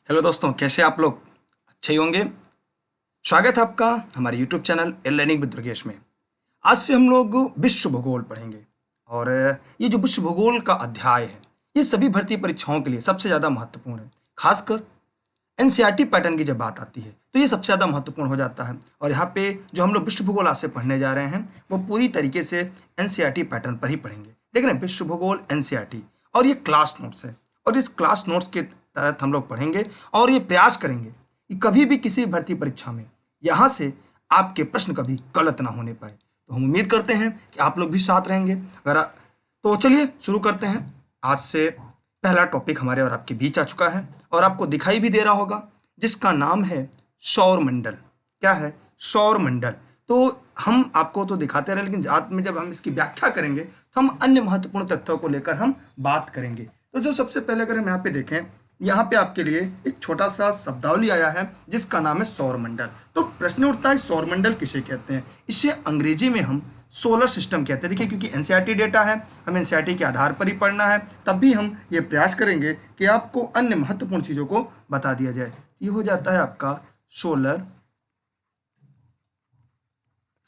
Hello दोस्तों, कैसे आप लोग? अच्छे ही होंगे। स्वागत है आपका हमारे YouTube channel learning with Durgesh में। आज से हम लोग विश्व भूगोल पढ़ेंगे और ये जो विश्व भूगोल का अध्याय है ये सभी भर्ती परीक्षाओं के लिए सबसे ज़्यादा महत्वपूर्ण है। खासकर एनसीईआरटी पैटर्न की जब बात आती है तो ये सबसे ज़्यादा महत्वपूर्ण हो जाता है। और यहाँ पे जो हम लोग विश्व भूगोल आज से पढ़ने जा रहे हैं वो पूरी तरीके से एनसीईआरटी पैटर्न पर ही पढ़ेंगे। देख रहे हैं, विश्व भूगोल एनसीईआरटी और ये क्लास नोट्स है और इस क्लास नोट्स के तहत हम लोग पढ़ेंगे और ये प्रयास करेंगे कि कभी भी किसी भर्ती परीक्षा में यहाँ से आपके प्रश्न कभी गलत ना होने पाए। तो हम उम्मीद करते हैं कि आप लोग भी साथ रहेंगे। तो चलिए शुरू करते हैं। आज से पहला टॉपिक हमारे और आपके बीच आ चुका है और आपको दिखाई भी दे रहा होगा, जिसका नाम है सौरमंडल। क्या है? सौरमंडल। तो हम आपको तो दिखाते रहे, लेकिन बाद में जब हम इसकी व्याख्या करेंगे तो हम अन्य महत्वपूर्ण तथ्यों को लेकर हम बात करेंगे। तो जो सबसे पहले अगर हम यहाँ पे देखें, यहाँ पे आपके लिए एक छोटा सा शब्दावली आया है जिसका नाम है सौरमंडल। तो प्रश्न उठता है, सौरमंडल किसे कहते हैं? इसे अंग्रेजी में हम सोलर सिस्टम कहते हैं। देखिए, क्योंकि एनसीईआरटी डेटा है, हमें एनसीईआरटी के आधार पर ही पढ़ना है, तब भी हम ये प्रयास करेंगे कि आपको अन्य महत्वपूर्ण चीज़ों को बता दिया जाए। ये हो जाता है आपका सोलर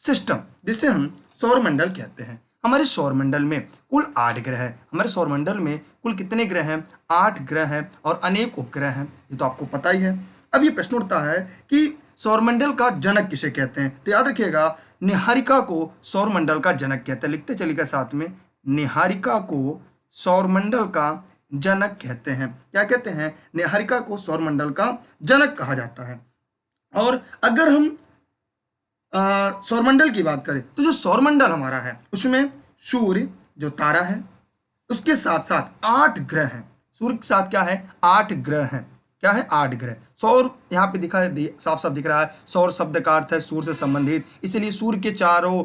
सिस्टम, जिसे हम सौरमंडल कहते हैं। हमारे सौरमंडल में कुल 8 ग्रह हैं। हमारे सौरमंडल में कुल कितने ग्रह हैं? 8 ग्रह हैं और अनेक उपग्रह हैं। ये तो आपको पता ही है। अब ये प्रश्न उठता है कि सौरमंडल का जनक किसे कहते हैं? तो याद रखिएगा, निहारिका को सौरमंडल का जनक कहते हैं। लिखते चलिएगा साथ में, निहारिका को सौरमंडल का जनक कहते हैं। क्या कहते हैं? निहारिका को सौरमंडल का जनक कहा जाता है। और अगर हम सौरमंडल की बात करें तो जो सौरमंडल हमारा है उसमें सूर्य जो तारा है, उसके साथ साथ 8 ग्रह हैं। सूर्य के साथ क्या है? 8 ग्रह हैं। क्या है? 8 ग्रह। सौर यहाँ पे दिखा है, साफ साफ दिख रहा है। सौर शब्द का अर्थ है सूर्य से संबंधित, इसलिए सूर्य के चारों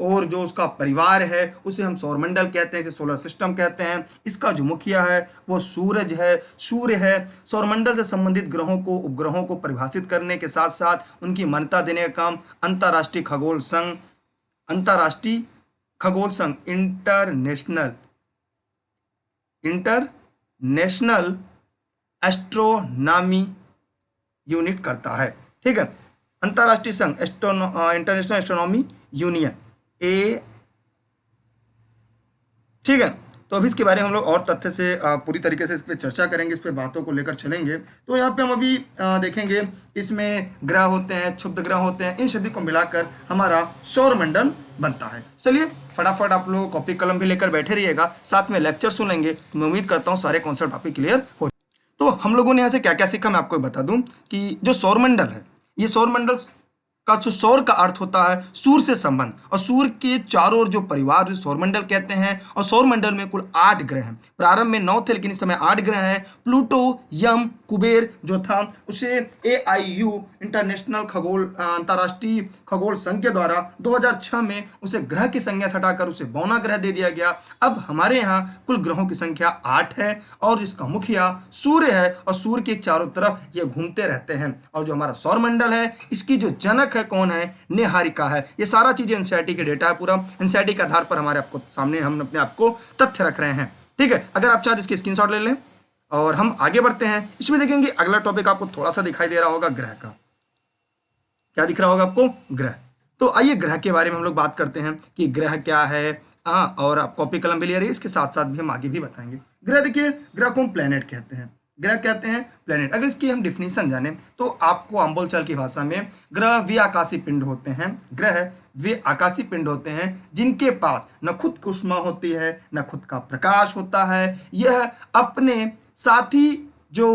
और जो उसका परिवार है उसे हम सौरमंडल कहते हैं, इसे सोलर सिस्टम कहते हैं। इसका जो मुखिया है वो सूरज है, सूर्य है। सौरमंडल से संबंधित ग्रहों को, उपग्रहों को परिभाषित करने के साथ साथ उनकी मान्यता देने का काम अंतर्राष्ट्रीय खगोल संघ, इंटरनेशनल एस्ट्रोनॉमी यूनिट करता है। ठीक है, अंतर्राष्ट्रीय संघ इंटरनेशनल एस्ट्रोनॉमी यूनियन ए। ठीक है, तो अभी इसके बारे में हम लोग और तथ्य से पूरी तरीके से इस पर चर्चा करेंगे, इस पे बातों को लेकर चलेंगे। तो यहाँ पे हम अभी देखेंगे, इसमें ग्रह होते हैं, क्षुद्र ग्रह होते हैं, इन सभी को मिलाकर हमारा सौरमंडल बनता है। चलिए फटाफट आप लोग कॉपी कलम भी लेकर बैठे रहिएगा, साथ में लेक्चर सुन लेंगे। तो मैं उम्मीद करता हूँ सारे कॉन्सेप्ट आपके क्लियर हो। तो हम लोगों ने यहाँ से क्या क्या सीखा मैं आपको बता दूं कि जो सौरमंडल है, ये सौरमंडल का जो सौर का अर्थ होता है सूर्य से संबंध, और सूर्य के चारों ओर जो परिवार जो सौरमंडल कहते हैं। और सौरमंडल में कुल 8 ग्रह हैं। प्रारंभ में 9 थे, लेकिन इस समय 8 ग्रह हैं। प्लूटो, यम, कुबेर जो था उसे AIU इंटरनेशनल अंतर्राष्ट्रीय खगोल संघ के द्वारा 2006 में उसे ग्रह की संज्ञा से हटाकर उसे बौना ग्रह दे दिया गया। अब हमारे यहाँ कुल ग्रहों की संख्या 8 है और इसका मुखिया सूर्य है और सूर्य के चारों तरफ ये घूमते रहते हैं। और जो हमारा सौरमंडल है इसकी जो जनक है कौन है? निहारिका है। ये सारा चीजें एनसीईआरटी के डेटा है, पूरा एनसीईआरटी के आधार पर हमारे आपको सामने हम अपने आप को तथ्य रख रहे हैं। ठीक है, अगर आप चाहते इसकी स्क्रीनशॉट ले लें और हम आगे बढ़ते हैं। इसमें देखेंगे अगला टॉपिक आपको थोड़ा सा दिखाई दे रहा होगा, ग्रह का। क्या दिख रहा होगा आपको? ग्रह। तो आइए ग्रह के बारे में हम लोग बात करते हैं कि ग्रह क्या है। हाँ, और आप कॉपी कलम भी ले रही है, इसके साथ साथ भी हम आगे भी बताएंगे। ग्रह देखिए, ग्रह को हम प्लेनेट कहते हैं। ग्रह कहते हैं प्लेनेट। अगर इसकी हम डिफिनीशन जाने तो आपको आम्बोलचाल की भाषा में ग्रह वे आकाशीय पिंड होते हैं। ग्रह वे आकाशीय पिंड होते हैं जिनके पास न खुद की ऊष्मा होती है न खुद का प्रकाश होता है। यह अपने साथी जो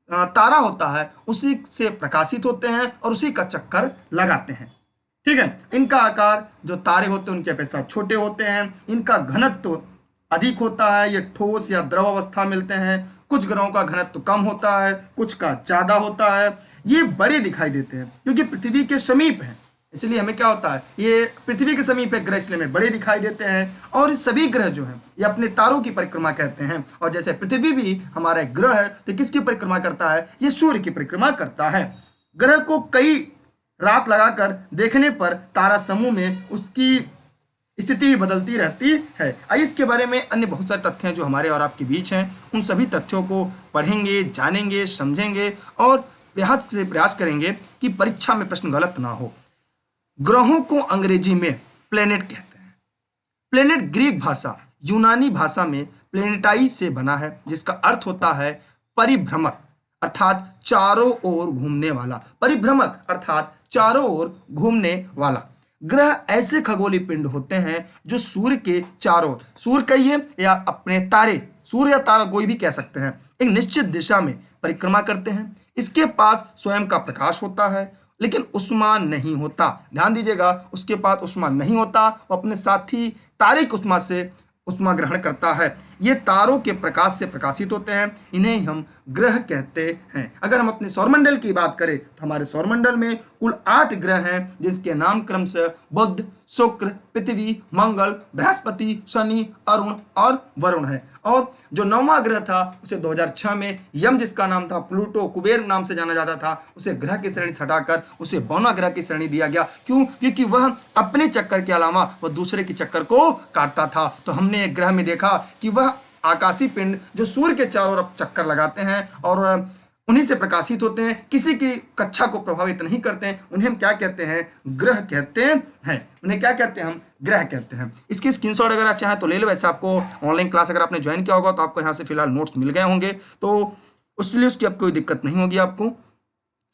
तारा होता है उसी से प्रकाशित होते हैं और उसी का चक्कर लगाते हैं। ठीक है, इनका आकार जो तारे होते हैं उनके अपेक्षा छोटे होते हैं। इनका घनत्व अधिक होता है, ये ठोस या द्रव अवस्था मिलते हैं। कुछ ग्रहों का घनत्व कम होता है, कुछ का ज्यादा होता है। ये बड़े दिखाई देते हैं क्योंकि पृथ्वी के समीप है, इसलिए हमें क्या होता है, ये पृथ्वी के समीप है ग्रह, इसलिए हमें बड़े दिखाई देते हैं। और ये सभी ग्रह जो हैं ये अपने तारों की परिक्रमा करते हैं। और जैसे पृथ्वी भी हमारा एक ग्रह है, तो किसकी परिक्रमा करता है? ये सूर्य की परिक्रमा करता है। ग्रह को कई रात लगाकर देखने पर तारा समूह में उसकी स्थिति बदलती रहती है। इसके बारे में अन्य बहुत सारे तथ्य हैं जो हमारे और आपके बीच हैं। उन सभी तथ्यों को पढ़ेंगे, जानेंगे, समझेंगे और प्रयास करेंगे कि परीक्षा में प्रश्न गलत ना हो। ग्रहों को अंग्रेजी में प्लेनेट कहते हैं। प्लेनेट ग्रीक भाषा, यूनानी भाषा में प्लेनेटाई से बना है, जिसका अर्थ होता है परिभ्रमक अर्थात चारों ओर घूमने वाला। परिभ्रमक अर्थात चारों ओर घूमने वाला। ग्रह ऐसे खगोलीय पिंड होते हैं जो सूर्य के चारों ओर, सूर्य कहिए या अपने तारे, सूर्य या तारा कोई भी कह सकते हैं, एक निश्चित दिशा में परिक्रमा करते हैं। इसके पास स्वयं का प्रकाश होता है लेकिन उष्मा नहीं होता। ध्यान दीजिएगा, उसके पास उष्मा नहीं होता, वो अपने साथी तारे की उष्मा से उष्मा ग्रहण करता है। ये तारों के प्रकाश से प्रकाशित होते हैं, इन्हें हम ग्रह कहते हैं। अगर हम अपने सौरमंडल की बात करें तो हमारे सौरमंडल में कुल 8 ग्रह हैं, जिनके नाम क्रमशः बुध, शुक्र, पृथ्वी, मंगल, बृहस्पति, शनि, अरुण और वरुण है। और जो 9वां ग्रह था उसे 2006 में यम, जिसका नाम था प्लूटो, कुबेर नाम से जाना जाता था, उसे ग्रह की श्रेणी से हटाकर उसे बौना ग्रह की श्रेणी दिया गया। क्यों? क्योंकि वह अपने चक्कर के अलावा वह दूसरे के चक्कर को काटता था। तो हमने एक ग्रह में देखा कि वह आकाशीय पिंड जो सूर्य के चारों ओर चक्कर लगाते हैं और उन्हीं से प्रकाशित होते हैं, किसी की कक्षा को प्रभावित नहीं करते हैं, उन्हें हम क्या कहते हैं? ग्रह कहते हैं। उन्हें क्या कहते हैं? हम ग्रह कहते हैं। इसकी स्क्रीनशॉट अगर आप चाहें तो ले लो। वैसे आपको ऑनलाइन क्लास अगर आपने ज्वाइन किया होगा तो आपको यहाँ से फिलहाल नोट्स मिल गए होंगे, तो उसलिए उसकी अब कोई दिक्कत नहीं होगी आपको।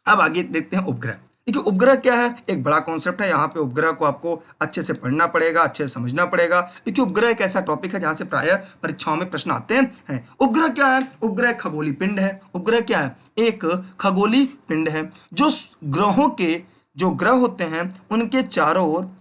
अब आगे देखते हैं उपग्रह। देखिए उपग्रह क्या है, एक बड़ा कॉन्सेप्ट है। यहाँ पे उपग्रह को आपको अच्छे से पढ़ना पड़ेगा, अच्छे से समझना पड़ेगा, क्योंकि उपग्रह एक ऐसा टॉपिक है जहाँ से प्रायः परीक्षाओं में प्रश्न आते हैं। उपग्रह क्या है? उपग्रह खगोलीय पिंड है। उपग्रह क्या है? एक खगोलीय पिंड है जो ग्रहों के जो ग्रह होते हैं उनके चारों ओर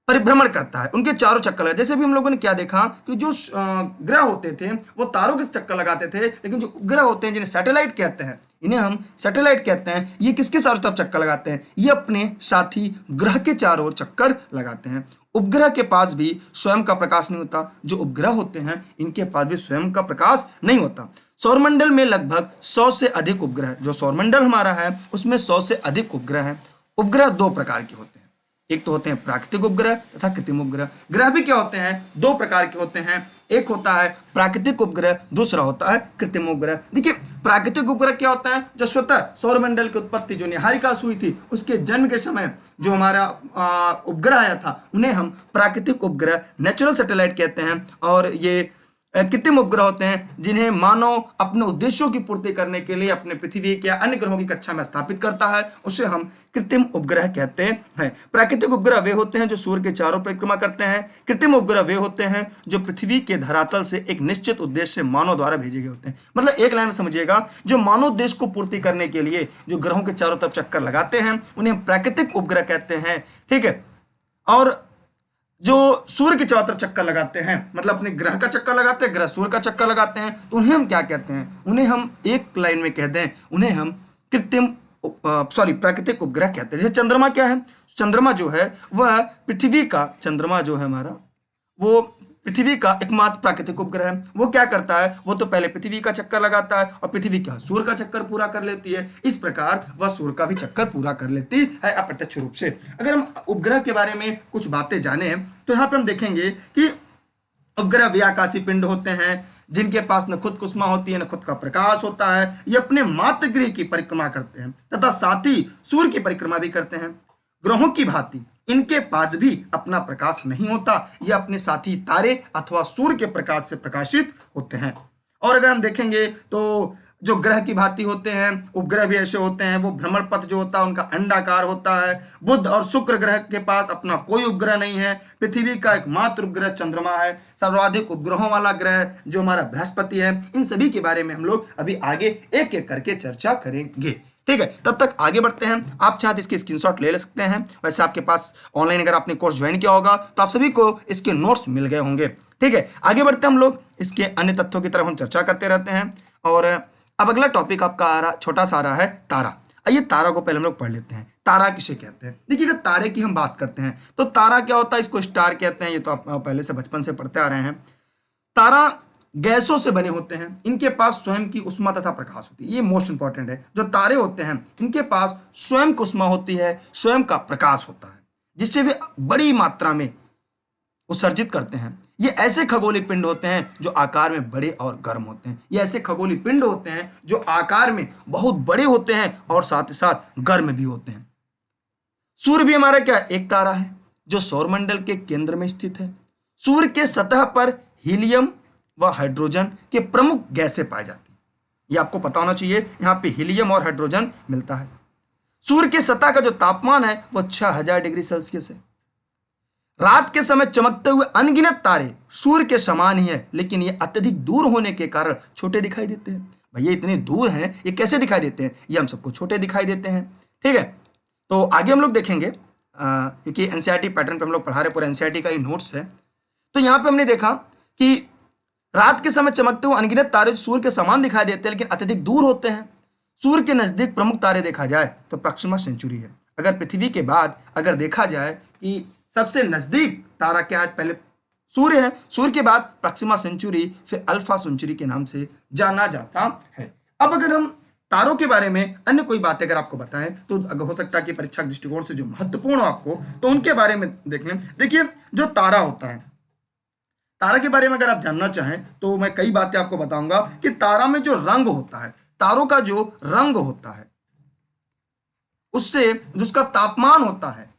परिभ्रमण करता है, उनके चारों चक्कर लगा। जैसे भी हम लोगों ने क्या देखा कि जो ग्रह होते थे वो तारों के चक्कर लगाते थे, लेकिन जो उपग्रह होते हैं जिन्हें सैटेलाइट कहते हैं, इन्हें हम सैटेलाइट कहते हैं, ये किसके चारों तरफ चक्कर लगाते हैं? ये अपने साथी ग्रह के चारों ओर चक्कर लगाते हैं। उपग्रह के पास भी स्वयं का प्रकाश नहीं होता। जो उपग्रह होते हैं इनके पास भी स्वयं का प्रकाश नहीं होता। सौरमंडल में लगभग 100 से अधिक उपग्रह, जो सौरमंडल हमारा है उसमें 100 से अधिक उपग्रह हैं। उपग्रह 2 प्रकार के होते हैं, एक तो होते हैं प्राकृतिक उपग्रह तथा कृत्रिम उपग्रह। ग्रह भी क्या होते हैं? 2 प्रकार के होते हैं, एक होता है प्राकृतिक उपग्रह, दूसरा होता है कृत्रिम उपग्रह। देखिए प्राकृतिक उपग्रह क्या होता है? जो स्वतः सौरमंडल की उत्पत्ति जो निहारिका से हुई थी उसके जन्म के समय जो हमारा उपग्रह आया था उन्हें हम प्राकृतिक उपग्रह, नेचुरल सैटेलाइट कहते हैं। और ये कृत्रिम उपग्रह होते हैं जिन्हें मानव अपने उद्देश्यों की पूर्ति करने के लिए अपने पृथ्वी के अन्य ग्रहों की कक्षा में स्थापित करता है, उसे हम कृत्रिम उपग्रह कहते हैं। प्राकृतिक उपग्रह वे होते हैं जो सूर्य के चारों परिक्रमा करते हैं। कृत्रिम उपग्रह वे होते हैं जो पृथ्वी के धरातल से एक निश्चित उद्देश्य से मानव द्वारा भेजे गए होते हैं। मतलब एक लाइन में समझिएगा, जो मानव उद्देश्य को पूर्ति करने के लिए जो ग्रहों के चारों तरफ चक्कर लगाते हैं उन्हें प्राकृतिक उपग्रह कहते हैं। ठीक है। और जो सूर्य के चारों तरफ चक्कर लगाते हैं, मतलब अपने ग्रह का चक्कर लगाते हैं, ग्रह सूर्य का चक्कर लगाते हैं, तो उन्हें हम क्या कहते हैं? उन्हें हम एक लाइन में कहते हैं, उन्हें हम प्राकृतिक उपग्रह कहते हैं। जैसे चंद्रमा क्या है? चंद्रमा जो है वह पृथ्वी का, चंद्रमा जो है हमारा वो पृथ्वी का एकमात्र प्राकृतिक उपग्रह है। वो क्या करता है? वो तो पहले पृथ्वी का चक्कर लगाता है और पृथ्वी क्या सूर्य का चक्कर पूरा कर लेती है। इस प्रकार वह सूर्य का भी चक्कर पूरा कर लेती है अप्रत्यक्ष रूप से। अगर हम उपग्रह के बारे में कुछ बातें जाने तो यहाँ पे हम देखेंगे कि उपग्रह वे आकाशीय पिंड होते हैं जिनके पास न खुद उष्मा होती है न खुद का प्रकाश होता है। ये अपने मातृ गृह की परिक्रमा करते हैं तथा साथ ही सूर्य की परिक्रमा भी करते हैं। ग्रहों की भांति इनके पास भी अपना प्रकाश नहीं होता, ये अपने साथी तारे अथवा सूर्य के प्रकाश से प्रकाशित होते हैं। और अगर हम देखेंगे तो जो ग्रह की भांति होते हैं उपग्रह भी ऐसे होते हैं, वो भ्रमण पथ जो होता है उनका अंडाकार होता है। बुध और शुक्र ग्रह के पास अपना कोई उपग्रह नहीं है। पृथ्वी का एकमात्र उपग्रह चंद्रमा है। सर्वाधिक उपग्रहों वाला ग्रह जो हमारा बृहस्पति है। इन सभी के बारे में हम लोग अभी आगे एक एक करके चर्चा करेंगे। ठीक है, तब तक आगे बढ़ते हैं। आप चाहे तो इसकी स्क्रीनशॉट ले सकते हैं। वैसे आपके पास ऑनलाइन अगर आपने कोर्स ज्वाइन किया होगा तो आप सभी को इसके नोट्स मिल गए होंगे। ठीक है, आगे बढ़ते हैं हम लोग इसके अन्य तथ्यों की तरफ हम चर्चा करते रहते हैं। और अब अगला टॉपिक आपका आ रहा, छोटा सा आ रहा है तारा। आइए तारा को पहले हम लोग पढ़ लेते हैं। तारा किसे कहते हैं? देखिए अगर तारे की हम बात करते हैं तो तारा क्या होता है? इसको स्टार कहते हैं। ये तो आप पहले से बचपन से पढ़ते आ रहे हैं। तारा गैसों से बने होते हैं। इनके पास स्वयं की उष्मा तथा प्रकाश होती है। ये मोस्ट इंपॉर्टेंट है। जो तारे होते हैं इनके पास स्वयं की उष्मा होती है, स्वयं का प्रकाश होता है, जिससे वे बड़ी मात्रा में उत्सर्जित करते हैं। ये ऐसे खगोलीय पिंड होते हैं जो आकार में बड़े और गर्म होते हैं। ये ऐसे खगोलीय पिंड होते हैं जो आकार में बहुत बड़े होते हैं और साथ ही साथ गर्म भी होते हैं। सूर्य भी हमारा क्या एक तारा है जो सौरमंडल के केंद्र में स्थित है। सूर्य के सतह पर हीलियम व हाइड्रोजन के प्रमुख गैसें पाई जाती हैं। ये आपको पता होना चाहिए, यहाँ पे हीलियम और हाइड्रोजन मिलता है। सूर्य के सतह का जो तापमान है वो 6000 डिग्री सेल्सियस है। रात के समय चमकते हुए अनगिनत तारे सूर्य के समान ही है, लेकिन ये अत्यधिक दूर होने के कारण छोटे दिखाई देते हैं। भैया इतने दूर हैं, ये कैसे दिखाई देते हैं? ये हम सबको छोटे दिखाई देते हैं। ठीक है, तो आगे हम लोग देखेंगे क्योंकि एनसीईआरटी पैटर्न पे हम लोग पढ़ा रहे, पूरा एनसीईआरटी का ही नोट्स है। तो यहाँ पे हमने देखा कि रात के समय चमकते हुए अनगिनत तारे सूर्य के समान दिखाई देते हैं, लेकिन अत्यधिक दूर होते हैं। सूर्य के नजदीक प्रमुख तारे देखा जाए तो प्रॉक्सिमा सेंचुरी है। अगर पृथ्वी के बाद अगर देखा जाए कि सबसे नजदीक तारा क्या है, पहले सूर्य है, सूर्य के बाद प्रॉक्सिमा सेंचुरी, फिर अल्फा सेंचुरी के नाम से जाना जाता है। अब अगर हम तारों के बारे में अन्य कोई बातें अगर आपको बताएं तो अगर हो सकता है कि परीक्षा के दृष्टिकोण से जो महत्वपूर्ण हो आपको, तो उनके बारे में देख लें। देखिए, जो तारा होता है, तारा के बारे में अगर आप जानना चाहें तो मैं कई बातें आपको बताऊंगा कि तारा में जो रंग होता है, तारों का जो रंग होता है, उससे जिसका तापमान होता है,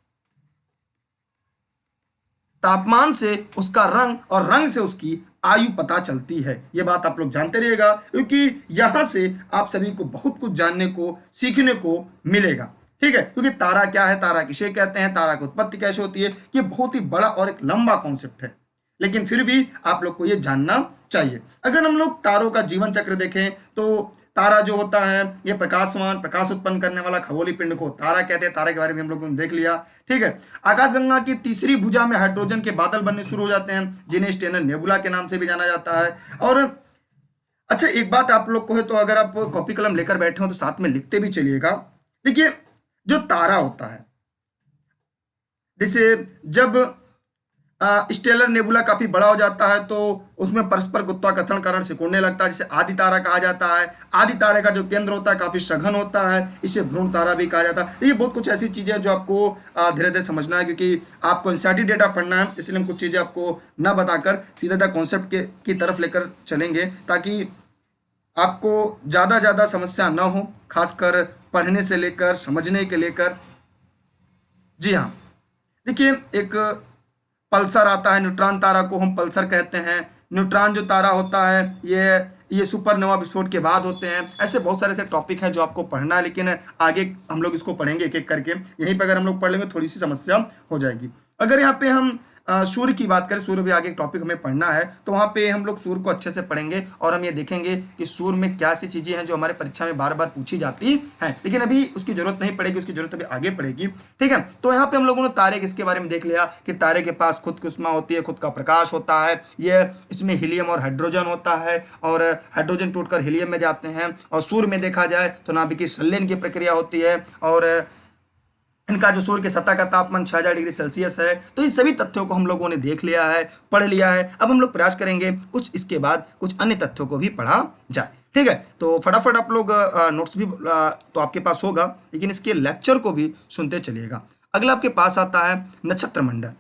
तापमान से उसका रंग और रंग से उसकी आयु पता चलती है। यह बात आप लोग जानते रहिएगा, क्योंकि यहां से आप सभी को बहुत कुछ जानने को, सीखने को मिलेगा। ठीक है, क्योंकि तारा क्या है, तारा किसे कहते हैं, तारा की उत्पत्ति कैसे होती है, ये बहुत ही बड़ा और एक लंबा कॉन्सेप्ट है, लेकिन फिर भी आप लोग को यह जानना चाहिए। अगर हम लोग तारों का जीवन चक्र देखें तो तारा जो होता है ये प्रकाशमान, प्रकाश उत्पन्न करने वाला खगोलीय पिंड को तारा कहते हैं। तारा के बारे में हम लोगों ने देख लिया। ठीक है, आकाशगंगा की तीसरी भुजा में हाइड्रोजन के बादल बनने शुरू हो जाते हैं, जिन्हें स्टेनर नेबुला के नाम से भी जाना जाता है। और अच्छा, एक बात आप लोग को है, तो अगर आप कॉपी कलम लेकर बैठे हो तो साथ में लिखते भी चलिएगा। देखिए, जो तारा होता है, जैसे जब स्टेलर नेबुला काफी बड़ा हो जाता है तो उसमें परस्पर गुरुत्वाकर्षण कारण सिकुड़ने लगता है, जिसे आदि तारा कहा जाता है। आदि तारे का जो केंद्र होता है काफी सघन होता है, इसे भ्रूण तारा भी कहा जाता है। ये बहुत कुछ ऐसी चीजें जो आपको धीरे धीरे समझना है, क्योंकि आपको एनसीईआरटी डेटा पढ़ना है, इसलिए हम कुछ चीजें आपको न बताकर सीधा कॉन्सेप्ट की तरफ लेकर चलेंगे, ताकि आपको ज्यादा समस्या न हो, खासकर पढ़ने से लेकर समझने के लेकर। जी हाँ, देखिए, एक पल्सर आता है, न्यूट्रॉन तारा को हम पल्सर कहते हैं। न्यूट्रॉन जो तारा होता है ये सुपरनोवा विस्फोट के बाद होते हैं। ऐसे बहुत सारे ऐसे टॉपिक हैं जो आपको पढ़ना है, लेकिन आगे हम लोग इसको पढ़ेंगे एक एक करके। यहीं पर अगर हम लोग पढ़ लेंगे थोड़ी सी समस्या हो जाएगी। अगर यहाँ पे हम सूर्य की बात करें, सूर्य भी आगे एक टॉपिक हमें पढ़ना है, तो वहाँ पे हम लोग सूर्य को अच्छे से पढ़ेंगे और हम ये देखेंगे कि सूर्य में क्या सी चीज़ें हैं जो हमारे परीक्षा में बार बार पूछी जाती हैं, लेकिन अभी उसकी जरूरत नहीं पड़ेगी, उसकी जरूरत अभी आगे पड़ेगी। ठीक है, तो यहाँ पे हम लोगों ने तारे किसके बारे में देख लिया कि तारे के पास खुद की ऊष्मा होती है, खुद का प्रकाश होता है, ये इसमें हीलियम और हाइड्रोजन होता है, और हाइड्रोजन टूटकर हीलियम में जाते हैं। और सूर्य में देखा जाए तो नाभिकीय संलयन की प्रक्रिया होती है, और इनका जो सूर्य के सतह का तापमान 6000 डिग्री सेल्सियस है। तो इस सभी तथ्यों को हम लोगों ने देख लिया है, पढ़ लिया है। अब हम लोग प्रयास करेंगे कुछ इसके बाद कुछ अन्य तथ्यों को भी पढ़ा जाए। ठीक है, तो फटाफट आप लोग नोट्स भी तो आपके पास होगा, लेकिन इसके लेक्चर को भी सुनते चलिएगा। अगला आपके पास आता है नक्षत्र मंडल।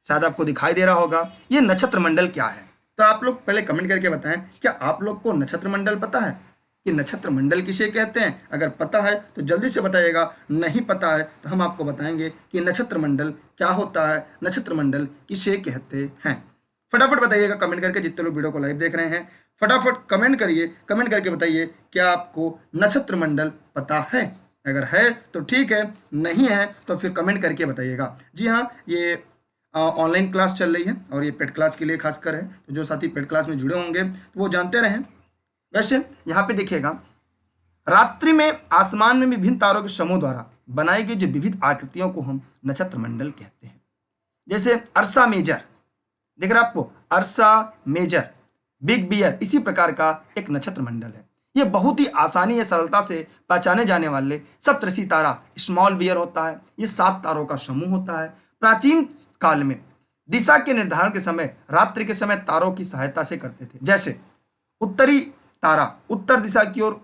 शायद आपको दिखाई दे रहा होगा, ये नक्षत्र मंडल क्या है। तो आप लोग पहले कमेंट करके बताएं, क्या आप लोग को नक्षत्र मंडल पता है कि नक्षत्र मंडल किसे कहते हैं? अगर पता है तो जल्दी से बताइएगा, नहीं पता है तो हम आपको बताएंगे कि नक्षत्र मंडल क्या होता है, नक्षत्र मंडल किसे कहते हैं। फटाफट बताइएगा कमेंट करके, जितने लोग वीडियो को लाइव देख रहे हैं फटाफट कमेंट करिए, कमेंट करके बताइए क्या आपको नक्षत्र मंडल पता है। अगर है तो ठीक है, नहीं है तो फिर कमेंट करके बताइएगा। जी हाँ, ये ऑनलाइन क्लास चल रही है और ये पेड क्लास के लिए खासकर है, तो जो साथी पेड क्लास में जुड़े होंगे तो वो जानते रहें। वैसे यहाँ पे देखिएगा, रात्रि में आसमान में विभिन्न तारों के समूह द्वारा बनाई गई जो विविध आकृतियों को हम नक्षत्र मंडल कहते हैं। जैसे अर्सा मेजर, देख रहे आपको, अर्सा मेजर, बिग बियर, इसी प्रकार का एक नक्षत्र मंडल है। ये बहुत ही आसानी या सरलता से पहचाने जाने वाले सप्तऋषि तारा स्मॉल बियर होता है। ये 7 तारों का समूह होता है। प्राचीन काल में दिशा के निर्धारण के समय रात्रि के समय तारों की सहायता से करते थे। जैसे उत्तरी तारा उत्तर दिशा की ओर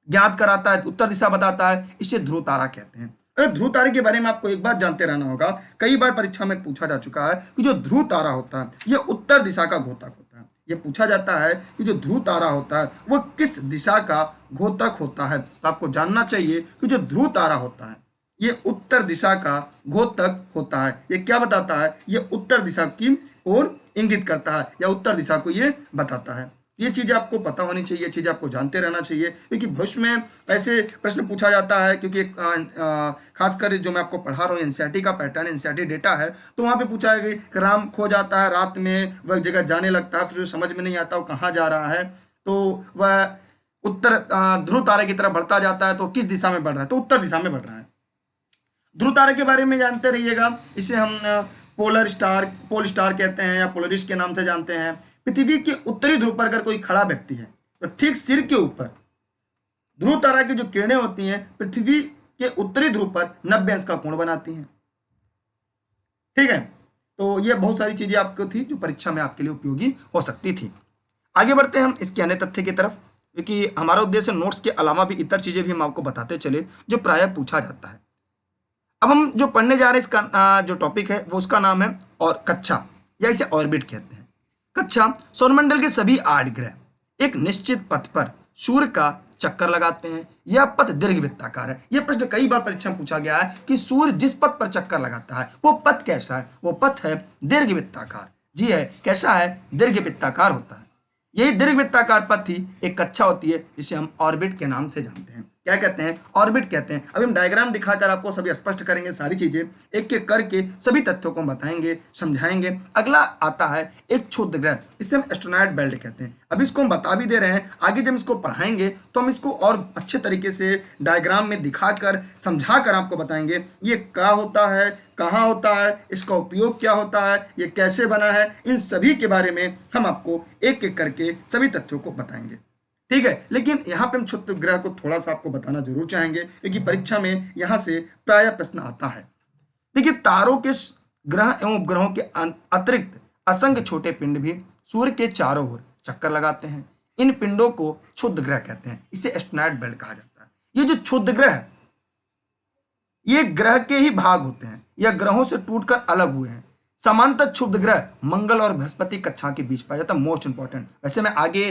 ज्ञात कराता है, उत्तर दिशा बताता है, इसे ध्रुव तारा कहते हैं। अरे ध्रुव तारे के बारे में आपको एक बात जानते रहना होगा, कई बार परीक्षा में पूछा जा चुका है कि जो ध्रुव तारा होता है यह उत्तर दिशा का घोतक होता है। यह पूछा जाता है कि जो ध्रुव तारा होता है वह किस दिशा का घोतक होता है। तो आपको जानना चाहिए कि जो ध्रुव तारा होता है ये उत्तर दिशा का घोतक होता है। ये क्या बताता है? ये उत्तर दिशा की ओर इंगित करता है या उत्तर दिशा को ये बताता है। ये चीज़ें आपको पता होनी चाहिए, चीज़ें आपको जानते रहना चाहिए, क्योंकि भविष्य में ऐसे प्रश्न पूछा जाता है। क्योंकि खासकर जो मैं आपको पढ़ा रहा हूँ एनसीईआरटी का पैटर्न, एनसीईआरटी डेटा है, तो वहाँ पे पूछा है कि राम खो जाता है रात में, वह जगह जाने लगता है, फिर समझ में नहीं आता वो कहाँ जा रहा है, तो वह उत्तर ध्रुव तारे की तरफ बढ़ता जाता है। तो किस दिशा में बढ़ रहा है? तो उत्तर दिशा में बढ़ रहा है। ध्रुव तारे के बारे में जानते रहिएगा। इसे हम पोल स्टार कहते हैं या पोलरिस्ट के नाम से जानते हैं। पृथ्वी के उत्तरी ध्रुव पर अगर कोई खड़ा व्यक्ति है तो ठीक सिर के ऊपर ध्रुव तारा की जो किरणें होती हैं पृथ्वी के उत्तरी ध्रुव पर 90 अंश का कोण बनाती हैं। ठीक है, तो ये बहुत सारी चीजें आपको थी जो परीक्षा में आपके लिए उपयोगी हो सकती थी। आगे बढ़ते हैं हम इसके अन्य तथ्य की तरफ, क्योंकि हमारा उद्देश्य नोट्स के अलावा भी इतर चीजें भी हम आपको बताते चले जो प्रायः पूछा जाता है। अब हम जो पढ़ने जा रहे हैं इसका जो टॉपिक है वो उसका नाम है और कक्षा, या इसे ऑर्बिट कहते हैं। कक्षा सौरमंडल के सभी 8 ग्रह एक निश्चित पथ पर सूर्य का चक्कर लगाते हैं। यह पथ दीर्घवृत्ताकार है। यह प्रश्न कई बार परीक्षा में पूछा गया है कि सूर्य जिस पथ पर चक्कर लगाता है वो पथ कैसा है? वो पथ है दीर्घवृत्ताकार। जी है, कैसा है? दीर्घवृत्ताकार होता है। यही दीर्घवृत्ताकार पथ ही एक कक्षा होती है जिसे हम ऑर्बिट के नाम से जानते हैं। क्या कहते हैं? ऑर्बिट कहते हैं। अभी हम डायग्राम दिखाकर आपको सभी स्पष्ट करेंगे, सारी चीजें एक एक करके सभी तथ्यों को बताएंगे, समझाएंगे। अगला आता है एक क्षुद्र ग्रह, इसे हम एस्ट्रोनॉट बेल्ट कहते हैं। अभी इसको हम बता भी दे रहे हैं, आगे जब इसको पढ़ाएंगे तो हम इसको और अच्छे तरीके से डायग्राम में दिखाकर समझाकर आपको बताएंगे ये क्या होता है, कहाँ होता है, इसका उपयोग क्या होता है, ये कैसे बना है, इन सभी के बारे में हम आपको एक एक करके सभी तथ्यों को बताएंगे। ठीक है, लेकिन यहाँ पे हम क्षुद्र ग्रह को थोड़ा सा आपको बताना जरूर चाहेंगे, क्योंकि परीक्षा में यहाँ से प्रायः प्रश्न आता है। देखिए, तारों के ग्रह एवं उपग्रहों के अतिरिक्त असंख्य छोटे पिंड भी सूर्य के चारों ओर चक्कर लगाते हैं। इन पिंडों को क्षुद्र ग्रह कहते हैं। इसे एस्ट्रोनॉट बेल्ट कहा जाता है। ये जो क्षुद्र ग्रह है ये ग्रह के ही भाग होते हैं या ग्रहों से टूटकर अलग हुए हैं। समांतर क्षुद्र ग्रह मंगल और बृहस्पति कक्षा के बीच पाया जाता है। मोस्ट इंपॉर्टेंट, वैसे मैं आगे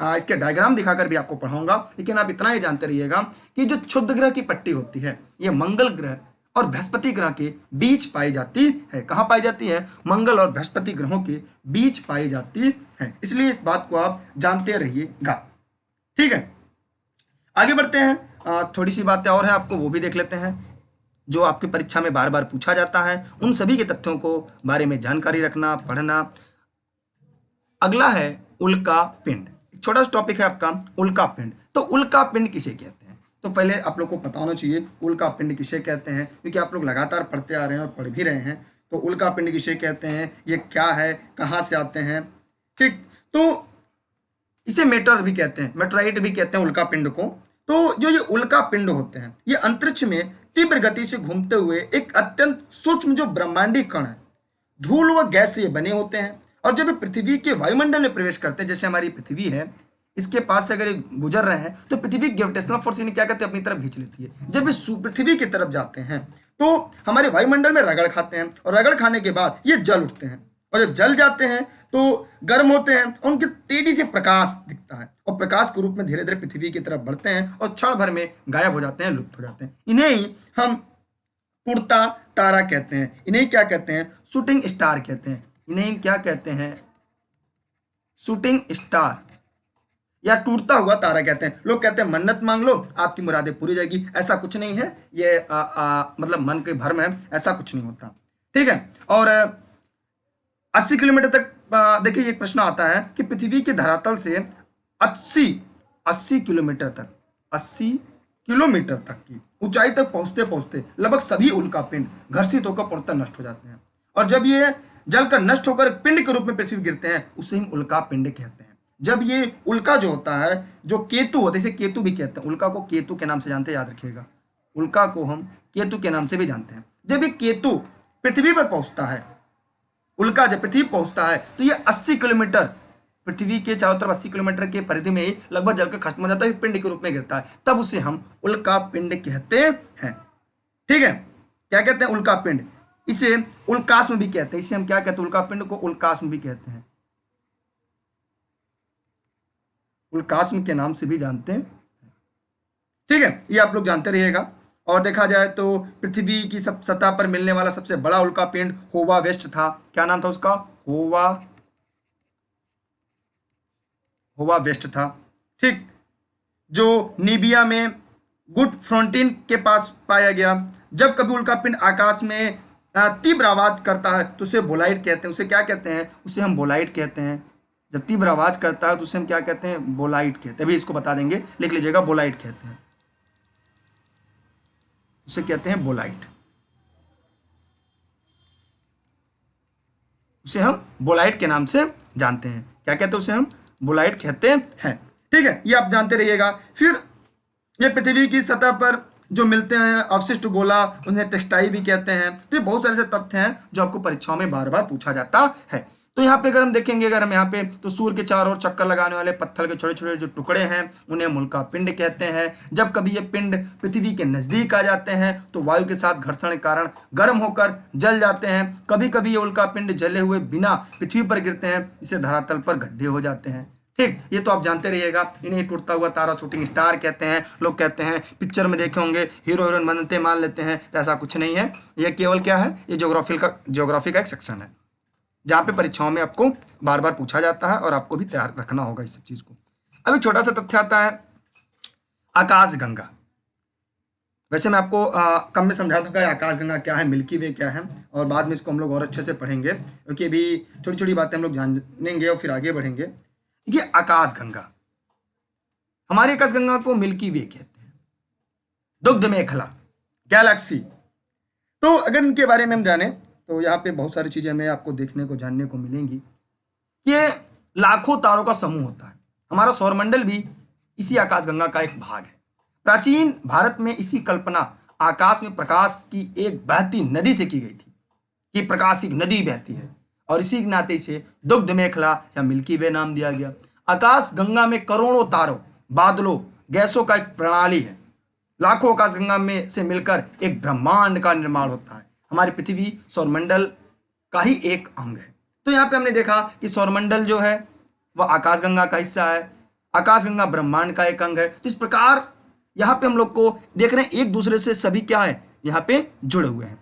इसके डायग्राम दिखाकर भी आपको पढ़ाऊंगा, लेकिन आप इतना ही जानते रहिएगा कि जो क्षुद्र ग्रह की पट्टी होती है ये मंगल ग्रह और बृहस्पति ग्रह के बीच पाई जाती है। कहाँ पाई जाती है? मंगल और बृहस्पति ग्रहों के बीच पाई जाती है। इसलिए इस बात को आप जानते रहिएगा। ठीक है, आगे बढ़ते हैं। थोड़ी सी बातें और हैं, आपको वो भी देख लेते हैं जो आपकी परीक्षा में बार बार पूछा जाता है। उन सभी के तथ्यों को बारे में जानकारी रखना, पढ़ना। अगला है उल्का पिंड। छोटा सा टॉपिक है आपका उल्का पिंड। तो उल्का पिंड किसे कहते हैं? तो पहले आप लोग को पता होना चाहिए उल्का पिंड किसे कहते हैं, क्योंकि आप लोग लगातार पढ़ते आ रहे हैं और पढ़ भी रहे हैं। तो उल्का पिंड किसे कहते हैं, ये क्या है, कहाँ से आते हैं? ठीक, तो इसे मेटर भी कहते हैं, मेटराइट भी कहते हैं उल्का पिंड को। तो जो ये उल्का पिंड होते हैं ये अंतरिक्ष में तीव्र गति से घूमते हुए एक अत्यंत सूक्ष्म जो ब्रह्मांडीय कण है, धूल व गैस से ये बने होते हैं। और जब ये पृथ्वी के वायुमंडल में प्रवेश करते हैं, जैसे हमारी पृथ्वी है, इसके पास से अगर ये गुजर रहे हैं तो पृथ्वी ग्रेविटेशनल फोर्स इन्हें क्या करते हैं? अपनी तरफ खींच लेती है। जब ये पृथ्वी की तरफ जाते हैं तो हमारे वायुमंडल में रगड़ खाते हैं, और रगड़ खाने के बाद ये जल उठते हैं, और जब जल जाते हैं तो गर्म होते हैं और उनके तेजी से प्रकाश दिखता है, और प्रकाश के रूप में धीरे धीरे पृथ्वी की तरफ बढ़ते हैं और क्षण भर में गायब हो जाते हैं, लुप्त हो जाते हैं। इन्हें ही हम उड़ता तारा कहते हैं। इन्हें क्या कहते हैं? शूटिंग स्टार कहते हैं। इन्हें क्या कहते हैं? शूटिंग स्टार या टूटता हुआ तारा कहते हैं। लोग कहते हैं मन्नत मांग लो आपकी मुरादें पूरी जाएगी। ऐसा कुछ नहीं है, ये मतलब मन के भ्रम है, ऐसा कुछ नहीं होता। ठीक है, और 80 किलोमीटर तक देखिए ये प्रश्न आता है कि पृथ्वी के धरातल से 80 किलोमीटर तक 80 किलोमीटर तक की ऊंचाई तक पहुंचते पहुंचते लगभग सभी उल्का पिंड घर्षित होकर पूर्णतः नष्ट हो जाते हैं। और जब ये जलकर नष्ट होकर पिंड के रूप में पृथ्वी गिरते हैं उसे हम उल्का पिंड कहते हैं। जब ये उल्का जो होता है, जो केतु होता है, इसे केतु भी कहते हैं। उल्का को केतु के नाम से जानते हैं, याद रखिएगा। उल्का को हम केतु के नाम से भी जानते हैं। जब ये केतु पृथ्वी पर पहुंचता है, उल्का जब पृथ्वी पहुंचता है तो ये 80 किलोमीटर पृथ्वी के चारों तरफ 80 किलोमीटर के परिधि में ही लगभग जलकर खत्म हो जाता है, पिंड के रूप में गिरता है, तब उसे हम उल्का पिंड कहते हैं। ठीक है, क्या कहते हैं, उल्का पिंड। इसे उल्कास्म भी कहते हैं, इसे हम क्या कहते हैं, उल्का पिंड को उल्कास्म भी कहते हैं, उल्कास्म के नाम से भी जानते हैं। ठीक है, ये आप लोग जानते रहिएगा। और देखा जाए तो पृथ्वी की सब सतह पर मिलने वाला सबसे बड़ा उल्का पिंड होवा वेस्ट था। क्या नाम था उसका, होवा, होवा वेस्ट था। ठीक, जो नीबिया में गुड फ्रंटिन के पास पाया गया। जब कभी उल्का पिंड आकाश में तीव्र आवाज करता है तो उसे बोलाइट कहते हैं। उसे क्या कहते हैं, उसे हम बोलाइट कहते हैं। जब तीव्र आवाज करता है तो उसे हम क्या कहते हैं, बोलाइट कहते हैं। अभी इसको बता देंगे, लिख लीजिएगा, बोलाइट कहते हैं, उसे कहते हैं बोलाइट, उसे हम बोलाइट के नाम से जानते हैं। क्या कहते हैं, उसे हम बोलाइट कहते हैं। ठीक है, ये आप जानते रहिएगा। फिर ये पृथ्वी की सतह पर जो मिलते हैं अवशिष्ट गोला, उन्हें टेक्सटाइल भी कहते हैं। तो ये बहुत सारे ऐसे तथ्य हैं जो आपको परीक्षाओं में बार बार पूछा जाता है। तो यहाँ पे अगर हम देखेंगे, अगर हम यहाँ पे, तो सूर्य के चारों ओर चक्कर लगाने वाले पत्थर के छोटे छोटे जो टुकड़े हैं उन्हें उल्का पिंड कहते हैं। जब कभी ये पिंड पृथ्वी के नजदीक आ जाते हैं तो वायु के साथ घर्षण के कारण गर्म होकर जल जाते हैं। कभी कभी ये उल्का पिंड जले हुए बिना पृथ्वी पर गिरते हैं, इसे धरातल पर गड्ढे हो जाते हैं। ठीक, ये तो आप जानते रहिएगा। इन्हें टूटता हुआ तारा, शूटिंग स्टार कहते हैं। लोग कहते हैं, पिक्चर में देखे होंगे, हीरो हीरोइन बनते मान लेते हैं, तो ऐसा कुछ नहीं है। ये केवल क्या है, ये ज्योग्राफी का एक सेक्शन है जहाँ पे परीक्षाओं में आपको बार बार पूछा जाता है और आपको भी तैयार रखना होगा इस सब चीज को। अब एक छोटा सा तथ्य आता है, आकाशगंगा। वैसे मैं आपको कम में समझा दूंगा आकाशगंगा क्या है, मिल्की वे क्या है, और बाद में इसको हम लोग और अच्छे से पढ़ेंगे, क्योंकि अभी छोटी छोटी बातें हम लोग जानेंगे और फिर आगे बढ़ेंगे। ये आकाशगंगा, हमारी आकाशगंगा को मिल्की वे कहते हैं, दुग्ध मेखला, गैलेक्सी। तो अगर इनके बारे में हम जाने तो यहाँ पे बहुत सारी चीजें हमें आपको देखने को, जानने को मिलेंगी। ये लाखों तारों का समूह होता है। हमारा सौरमंडल भी इसी आकाशगंगा का एक भाग है। प्राचीन भारत में इसी कल्पना आकाश में प्रकाश की एक बहती नदी से की गई थी, कि प्रकाश की नदी बहती है, और इसी के नाते से दुग्ध मेखला या मिल्की वे नाम दिया गया। आकाश गंगा में करोड़ों तारों, बादलों, गैसों का एक प्रणाली है। लाखों आकाशगंगा में से मिलकर एक ब्रह्मांड का निर्माण होता है। हमारी पृथ्वी सौरमंडल का ही एक अंग है। तो यहाँ पे हमने देखा कि सौरमंडल जो है वह आकाशगंगा का हिस्सा है, आकाशगंगा ब्रह्मांड का एक अंग है। तो इस प्रकार यहाँ पे हम लोग को देख रहे हैं, एक दूसरे से सभी क्या है, यहाँ पे जुड़े हुए हैं।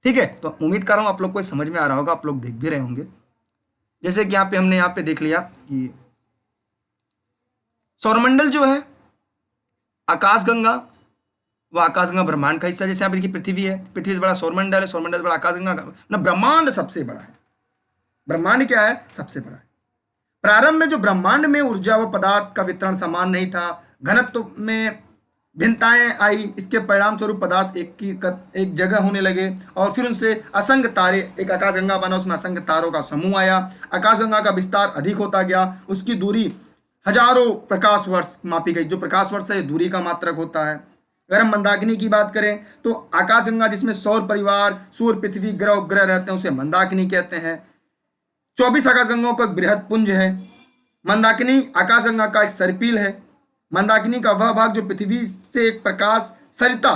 ठीक है, तो उम्मीद कर रहा हूँ आप लोग को समझ में आ रहा होगा, आप लोग देख भी रहे होंगे। जैसे कि यहाँ पे हमने यहाँ पे देख लिया कि सौरमंडल जो है, आकाशगंगा, वो आकाशगंगा ब्रह्मांड का हिस्सा। जैसे यहाँ पे देखिए पृथ्वी है, पृथ्वी से बड़ा सौरमंडल है, सौरमंडल से बड़ा आकाशगंगा, ना ब्रह्मांड सबसे बड़ा है। ब्रह्मांड क्या है, सबसे बड़ा है। प्रारंभ में जो ब्रह्मांड में ऊर्जा व पदार्थ का वितरण समान नहीं था, घनत्व में भिन्नताएं आई, इसके परिणाम स्वरूप पदार्थ एक जगह होने लगे और फिर उनसे असंख्य तारे, एक आकाशगंगा बना, उसमें असंख्य तारों का समूह आया। आकाशगंगा का विस्तार अधिक होता गया, उसकी दूरी हजारों प्रकाश वर्ष मापी गई। जो प्रकाश वर्ष है दूरी का मात्रक होता है। अगर हम मंदाकिनी की बात करें तो आकाशगंगा जिसमें सौर परिवार, सूर्य, पृथ्वी, ग्रह उपग्रह रहते हैं, उसे मंदाकिनी कहते हैं। 24 आकाशगंगाओं का एक बृहद पुंज है। मंदाकिनी आकाशगंगा का एक सर्पिल है। मंदाकिनी का वह भाग जो पृथ्वी से एक प्रकाश सरिता,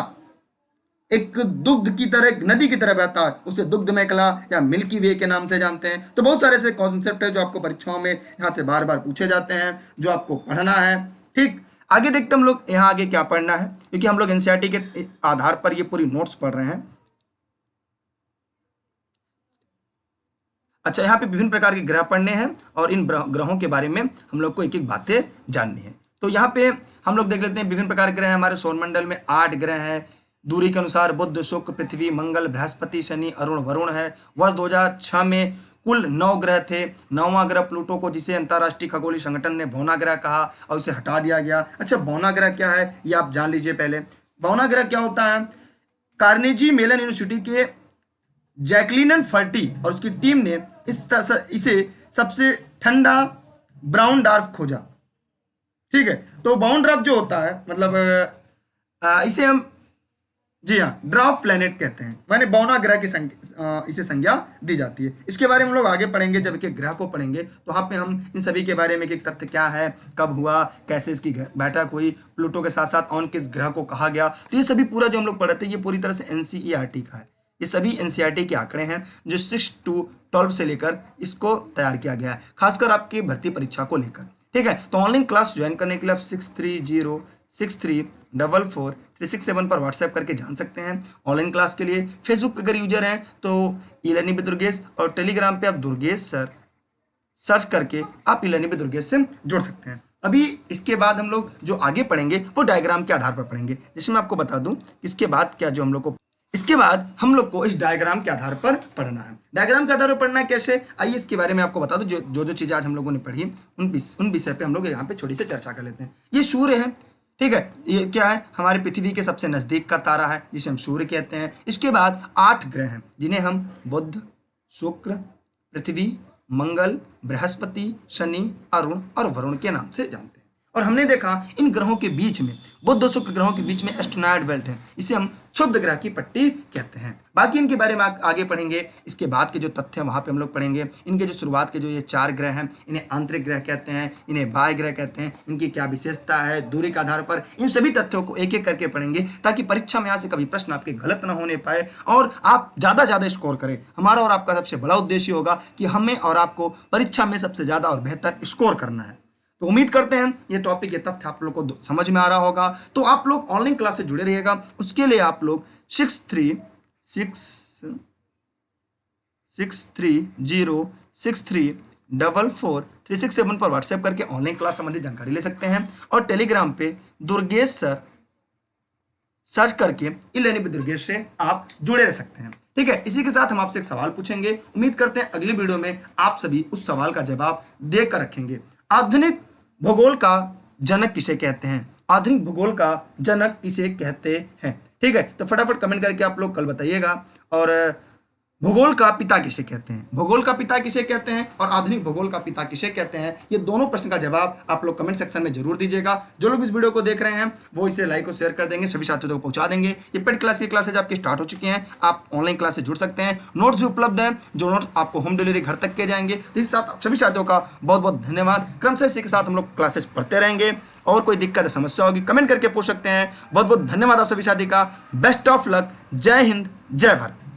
एक दुग्ध की तरह, एक नदी की तरह बहता है, उसे दुग्ध मेखला या मिल्की वे के नाम से जानते हैं। तो बहुत सारे ऐसे कॉन्सेप्ट है जो आपको परीक्षाओं में यहाँ से बार बार पूछे जाते हैं, जो आपको पढ़ना है। ठीक, आगे देखते हम लोग यहाँ आगे क्या पढ़ना है, क्योंकि हम लोग एनसीईआरटी के आधार पर ये पूरी नोट्स पढ़ रहे हैं। अच्छा, यहाँ पे विभिन्न प्रकार के ग्रह पढ़ने हैं और इन ग्रहों के बारे में हम लोग को एक एक बातें जाननी है। तो यहाँ पे हम लोग देख लेते हैं, विभिन्न प्रकार के ग्रह हैं। हमारे सौरमंडल में 8 ग्रह हैं। दूरी के अनुसार बुध, शुक्र, पृथ्वी, मंगल, बृहस्पति, शनि, अरुण, वरुण है। वर्ष 2006 में कुल 9 ग्रह थे। 9वां ग्रह प्लूटो को, जिसे अंतर्राष्ट्रीय खगोलीय संगठन ने बौना ग्रह कहा और उसे हटा दिया गया। अच्छा, बौना ग्रह क्या है ये आप जान लीजिए पहले। बौना ग्रह क्या होता है, कार्नेजी मेलन यूनिवर्सिटी के जैकलिन फर्टी और उसकी टीम ने इसे सबसे ठंडा ब्राउन डार्फ खोजा। ठीक है, तो ब्राउन डार्फ जो होता है, मतलब इसे हम जी हाँ, ड्वार्फ प्लेनेट कहते हैं, माने बौना ग्रह की इसे संज्ञा दी जाती है। इसके बारे में हम लोग आगे पढ़ेंगे, जब एक ग्रह को पढ़ेंगे तो वहाँ पे हम इन सभी के बारे में कि तथ्य क्या है, कब हुआ, कैसे इसकी बैठक हुई, प्लूटो के साथ साथ और किस ग्रह को कहा गया, तो ये सभी पूरा जो हम लोग पढ़ते हैं ये पूरी तरह से एनसीईआरटी का है। ये सभी एनसीईआरटी के आंकड़े हैं जो 6 to 12 से लेकर इसको तैयार किया गया है, खासकर आपकी भर्ती परीक्षा को लेकर। ठीक है, तो ऑनलाइन क्लास ज्वाइन करने के लिए आप 6306344367 पर व्हाट्सएप करके जान सकते हैं ऑनलाइन क्लास के लिए। फेसबुक पे अगर यूजर हैं तो ई लर्निंग विद दुर्गेश, और टेलीग्राम पे आप दुर्गेश सर सर्च करके आप ई लर्निंग विद दुर्गेश से जुड़ सकते हैं। अभी इसके बाद हम लोग जो आगे पढ़ेंगे वो डायग्राम के आधार पर पढ़ेंगे। जैसे मैं आपको बता दूं इसके बाद क्या जो हम लोग को इसके बाद हम लोग को इस डायग्राम के आधार पर पढ़ना है। डायग्राम के आधार पर पढ़ना है कैसे, आइए इसके बारे में आपको बता दूं। जो चीज़ें आज हम लोगों ने पढ़ी उन विषय पे हम लोग यहाँ पे छोटी सी चर्चा कर लेते हैं। ये सूर्य है, ठीक है, ये क्या है, हमारे पृथ्वी के सबसे नज़दीक का तारा है जिसे हम सूर्य कहते हैं। इसके बाद 8 ग्रह हैं जिन्हें हम बुध, शुक्र, पृथ्वी, मंगल, बृहस्पति, शनि, अरुण और वरुण के नाम से जानते हैं। और हमने देखा इन ग्रहों के बीच में, बुध और शुक्र ग्रहों के बीच में एस्ट्रोनॉइड बेल्ट है, इसे हम क्षुब्ध ग्रह की पट्टी कहते हैं। बाकी इनके बारे में आगे पढ़ेंगे। इसके बाद के जो तथ्य हैं वहाँ पे हम लोग पढ़ेंगे। इनके जो शुरुआत के जो ये 4 ग्रह हैं इन्हें आंतरिक ग्रह कहते हैं, इन्हें बाह्य ग्रह कहते हैं, इनकी क्या विशेषता है, दूरी के आधार पर इन सभी तथ्यों को एक एक करके पढ़ेंगे ताकि परीक्षा में यहाँ से कभी प्रश्न आपके गलत ना होने पाए और आप ज़्यादा स्कोर करें। हमारा और आपका सबसे बड़ा उद्देश्य होगा कि हमें और आपको परीक्षा में सबसे ज़्यादा और बेहतर स्कोर करना है। तो उम्मीद करते हैं ये टॉपिक, ये तथ्य आप लोग को समझ में आ रहा होगा। तो आप लोग ऑनलाइन क्लास से जुड़े रहिएगा। उसके लिए आप लोग 6306344367 पर व्हाट्सएप करके ऑनलाइन क्लास संबंधी जानकारी ले सकते हैं और टेलीग्राम पे दुर्गेश सर सर्च करके ई लर्निंग विद दुर्गेश से आप जुड़े रह सकते हैं। ठीक है, इसी के साथ हम आपसे एक सवाल पूछेंगे। उम्मीद करते हैं अगली वीडियो में आप सभी उस सवाल का जवाब देकर रखेंगे। आधुनिक भूगोल का जनक किसे कहते हैं? आधुनिक भूगोल का जनक किसे कहते हैं? ठीक है, तो फटाफट कमेंट करके आप लोग कल बताइएगा। और भूगोल का पिता किसे कहते हैं? भूगोल का पिता किसे कहते हैं और आधुनिक भूगोल का पिता किसे कहते हैं? ये दोनों प्रश्न का जवाब आप लोग कमेंट सेक्शन में जरूर दीजिएगा। जो लोग इस वीडियो को देख रहे हैं वो इसे लाइक और शेयर कर देंगे, सभी साथियों तक पहुंचा देंगे। ये पेड क्लास की क्लासेज आपकी स्टार्ट हो चुकी हैं, आप ऑनलाइन क्लास से जुड़ सकते हैं। नोट्स भी उपलब्ध हैं, जो नोट्स आपको होम डिलीवरी घर तक के जाएंगे। तो इस साथ सभी साथियों का बहुत बहुत धन्यवाद। क्रमशः इसी के साथ हम लोग क्लासेज पढ़ते रहेंगे और कोई दिक्कत या समस्या होगी कमेंट करके पूछ सकते हैं। बहुत बहुत धन्यवाद आप सभी साथी का। Best of luck. जय हिंद, जय भारत।